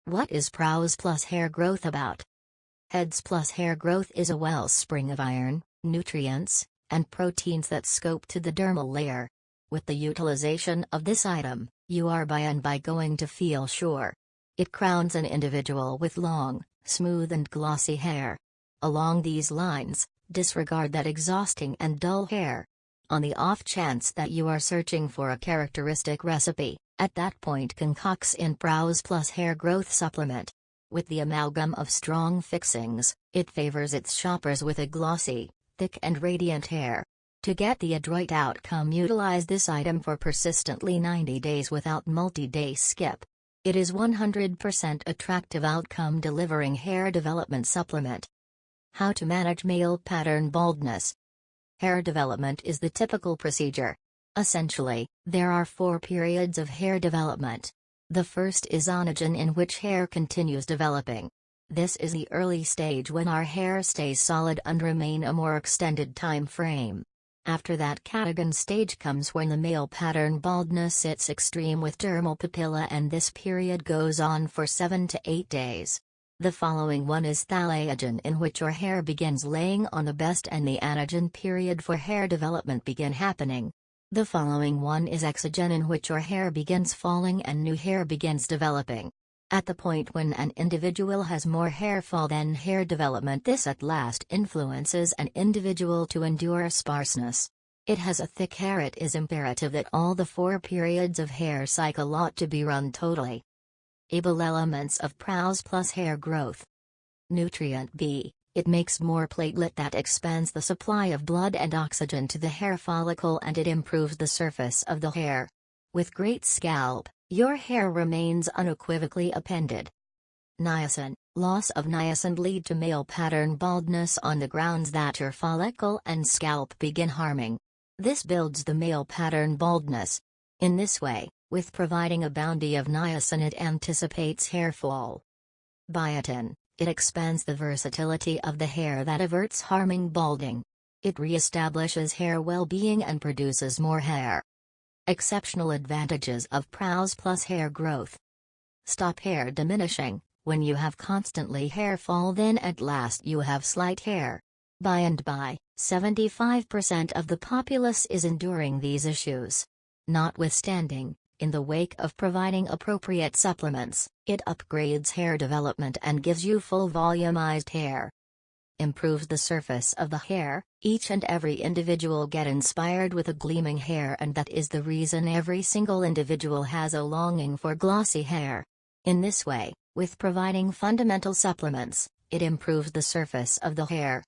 What is Prows Plus Hair Growth about? Heads Plus Hair Growth is a wellspring of iron, nutrients, and proteins that scope to the dermal layer. With the utilization of this item, you are by and by going to feel sure. It crowns an individual with long, smooth and glossy hair. Along these lines, disregard that exhausting and dull hair. On the off chance that you are searching for a characteristic recipe, at that point concocts in Prows Plus Hair Growth Supplement. With the amalgam of strong fixings, it favors its shoppers with a glossy, thick and radiant hair. To get the adroit outcome, utilize this item for persistently 90 days without multi-day skip. It is 100% attractive outcome delivering hair development supplement. How to manage male pattern baldness. Hair development is the typical procedure. Essentially, there are 4 periods of hair development. The first is anagen, in which hair continues developing. This is the early stage when our hair stays solid and remain a more extended time frame. After that, catagen stage comes when the male pattern baldness hits extreme with dermal papilla, and this period goes on for 7 to 8 days. The following one is thalaogen, in which your hair begins laying on the best and the anagen period for hair development begin happening. The following one is exogen, in which your hair begins falling and new hair begins developing. At the point when an individual has more hair fall than hair development, this at last influences an individual to endure sparseness. It has a thick hair. It is imperative that all the 4 periods of hair cycle ought to be run totally. Able elements of Prows Plus Hair Growth. Nutrient B. It makes more platelet that expands the supply of blood and oxygen to the hair follicle, and it improves the surface of the hair. With great scalp, your hair remains unequivocally appended. Niacin. Loss of niacin lead to male pattern baldness on the grounds that your follicle and scalp begin harming. This builds the male pattern baldness. In this way, with providing a bounty of niacin, it anticipates hair fall. Biotin. It expands the versatility of the hair that averts harming balding. It reestablishes hair well-being and produces more hair. Exceptional advantages of Prows Plus Hair Growth. Stop hair diminishing. When you have constantly hair fall, then at last you have slight hair. By and by, 75% of the populace is enduring these issues. Notwithstanding, in the wake of providing appropriate supplements, it upgrades hair development and gives you full volumized hair. Improves the surface of the hair. Each and every individual get inspired with a gleaming hair, and that is the reason every single individual has a longing for glossy hair. In this way, with providing fundamental supplements, it improves the surface of the hair,